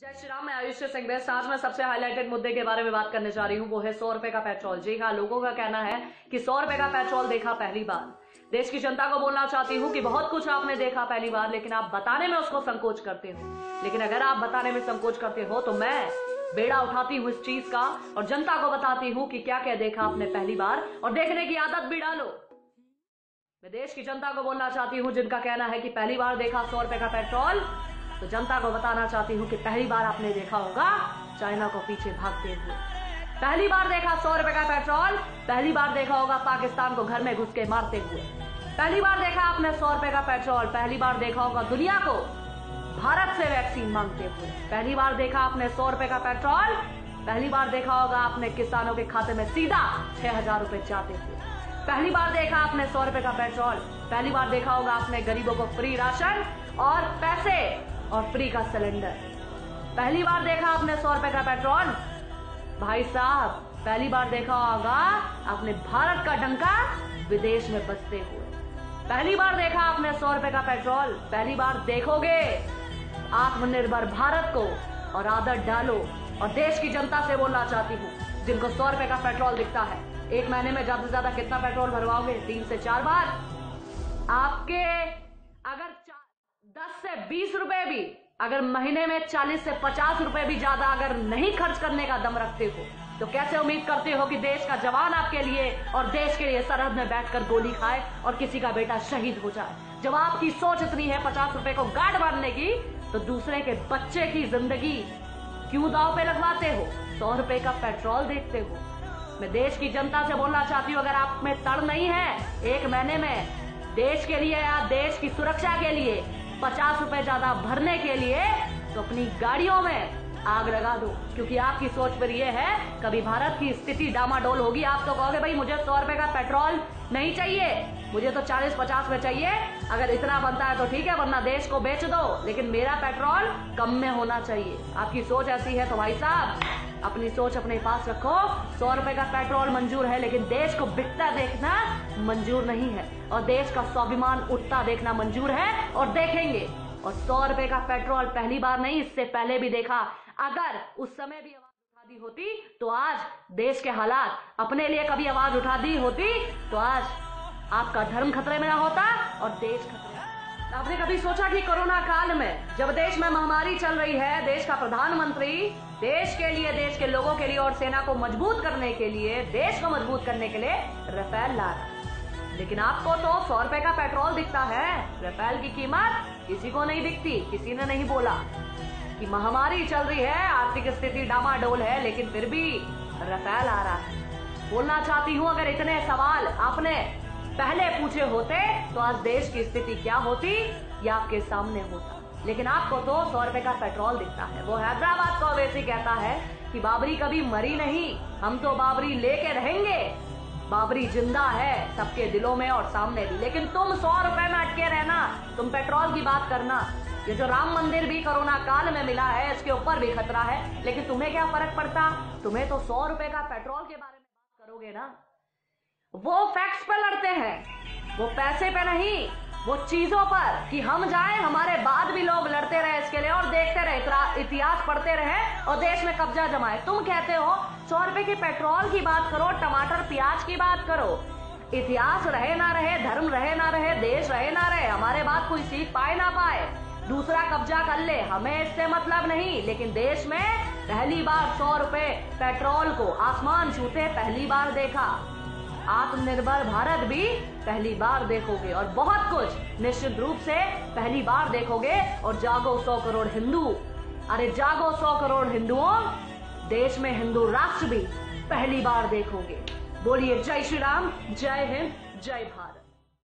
जय श्री राम। मैं आयुष सिंह बेस्ट। आज मैं सबसे हाईलाइटेड मुद्दे के बारे में बात करने जा रही हूँ, वो है 100 रुपए का पेट्रोल। जी हाँ, लोगों का कहना है कि 100 रुपए का पेट्रोल देखा पहली बार। देश की जनता को बोलना चाहती हूँ कि बहुत कुछ आपने देखा पहली बार, लेकिन आप बताने में उसको संकोच करते हो। लेकिन अगर आप बताने में संकोच करते हो तो मैं बेड़ा उठाती हूँ इस चीज का और जनता को बताती हूँ कि क्या क्या देखा आपने पहली बार, और देखने की आदत भी डालो। मैं देश की जनता को बोलना चाहती हूँ जिनका कहना है कि पहली बार देखा 100 रुपए का पेट्रोल, तो जनता को बताना चाहती हूँ कि पहली बार आपने देखा होगा चाइना को पीछे भागते हुए। पहली बार देखा 100 रुपए का पेट्रोल, पहली बार देखा होगा पाकिस्तान को घर में घुस के मारते हुए। पहली बार देखा आपने 100 रुपए का पेट्रोल, पहली बार देखा होगा दुनिया को भारत से वैक्सीन मांगते हुए। पहली बार देखा आपने 100 रुपए का पेट्रोल, पहली बार देखा होगा आपने किसानों के खाते में सीधा 6,000 रुपए जाते हुए। पहली बार देखा आपने 100 रुपए का पेट्रोल, पहली बार देखा होगा आपने गरीबों को फ्री राशन और पैसे और फ्री का सिलेंडर। पहली बार देखा आपने 100 रुपए का पेट्रोल। भाई साहब, पहली बार देखा होगा आपने भारत का डंका विदेश में बजते हुए। पहली बार देखा आपने 100 रुपए का पेट्रोल, पहली बार देखोगे आत्मनिर्भर भारत को और आदत डालो। और देश की जनता से बोलना चाहती हूँ जिनको 100 रुपए का पेट्रोल दिखता है, एक महीने में ज्यादा से ज्यादा कितना पेट्रोल भरवाओगे? 3 से 4 बार। आपके अगर 10 से 20 रुपए भी, अगर महीने में 40 से 50 रुपए भी ज्यादा अगर नहीं खर्च करने का दम रखते हो, तो कैसे उम्मीद करते हो कि देश का जवान आपके लिए और देश के लिए सरहद में बैठकर गोली खाए और किसी का बेटा शहीद हो जाए? जब आपकी सोच इतनी है 50 रुपए को गार्ड मारने की, तो दूसरे के बच्चे की जिंदगी क्यों दांव पे लगवाते हो? 100 रुपए का पेट्रोल देखते हो। मैं देश की जनता से बोलना चाहती हूँ, अगर आप में तड़ नहीं है एक महीने में देश के लिए या देश की सुरक्षा के लिए 50 रुपए ज्यादा भरने के लिए, तो अपनी गाड़ियों में आग लगा दो। क्योंकि आपकी सोच पर यह है कभी भारत की स्थिति डामाडोल होगी, आप तो कहोगे भाई मुझे 100 रुपए का पेट्रोल नहीं चाहिए, मुझे तो 40-50 में चाहिए। अगर इतना बनता है तो ठीक है, वरना देश को बेच दो, लेकिन मेरा पेट्रोल कम में होना चाहिए। आपकी सोच ऐसी है तो भाई साहब अपनी सोच अपने पास रखो। 100 रुपए का पेट्रोल मंजूर है, लेकिन देश को बिकता देखना मंजूर नहीं है, और देश का स्वाभिमान उठता देखना मंजूर है और देखेंगे। और 100 रुपए का पेट्रोल पहली बार नहीं, इससे पहले भी देखा। अगर उस समय भी आवाज उठा दी होती तो आज देश के हालात, अपने लिए कभी आवाज उठा दी होती तो आज आपका धर्म खतरे में ना होता और देश खतरे में। आपने कभी सोचा कि कोरोना काल में जब देश में महामारी चल रही है, देश का प्रधानमंत्री देश के लिए, देश के लोगों के लिए और सेना को मजबूत करने के लिए, देश को मजबूत करने के लिए राफेल ला रहा है, लेकिन आपको तो 100 रुपए का पेट्रोल दिखता है, राफेल की कीमत किसी को नहीं दिखती। किसी ने नहीं बोला कि महामारी चल रही है, आर्थिक स्थिति डामाडोल है, लेकिन फिर भी राफेल आ रहा है। बोलना चाहती हूँ, अगर इतने सवाल आपने पहले पूछे होते तो आज देश की स्थिति क्या होती या आपके सामने होता। लेकिन आपको तो 100 रुपए का पेट्रोल दिखता है। वो हैदराबाद को वैसे कहता है कि बाबरी कभी मरी नहीं, हम तो बाबरी लेके रहेंगे। बाबरी जिंदा है सबके दिलों में और सामने भी। लेकिन तुम 100 रुपए में अटके रहना, तुम पेट्रोल की बात करना। ये जो राम मंदिर भी कोरोना काल में मिला है, इसके ऊपर भी खतरा है, लेकिन तुम्हें क्या फर्क पड़ता? तुम्हें तो 100 रुपए का पेट्रोल के बारे में बात करोगे ना। वो फैक्ट्स पे लड़ते हैं, वो पैसे पे नहीं, वो चीजों पर कि हम जाएं, हमारे बाद भी लोग लड़ते रहे इसके लिए और देखते रहे, इतिहास पढ़ते रहे और देश में कब्जा जमाए। तुम कहते हो 100 रुपए के पेट्रोल की बात करो, टमाटर प्याज की बात करो। इतिहास रहे ना रहे, धर्म रहे ना रहे, देश रहे ना रहे, हमारे बाद कोई सीख पाए ना पाए, दूसरा कब्जा कर ले, हमें इससे मतलब नहीं। लेकिन देश में पहली बार 100 रुपए पेट्रोल को आसमान छूते पहली बार देखा। आत्मनिर्भर भारत भी पहली बार देखोगे और बहुत कुछ निश्चित रूप से पहली बार देखोगे। और जागो 100 करोड़ हिंदू, अरे जागो 100 करोड़ हिंदुओं, देश में हिंदू राष्ट्र भी पहली बार देखोगे। बोलिए जय श्री राम, जय हिंद, जय भारत।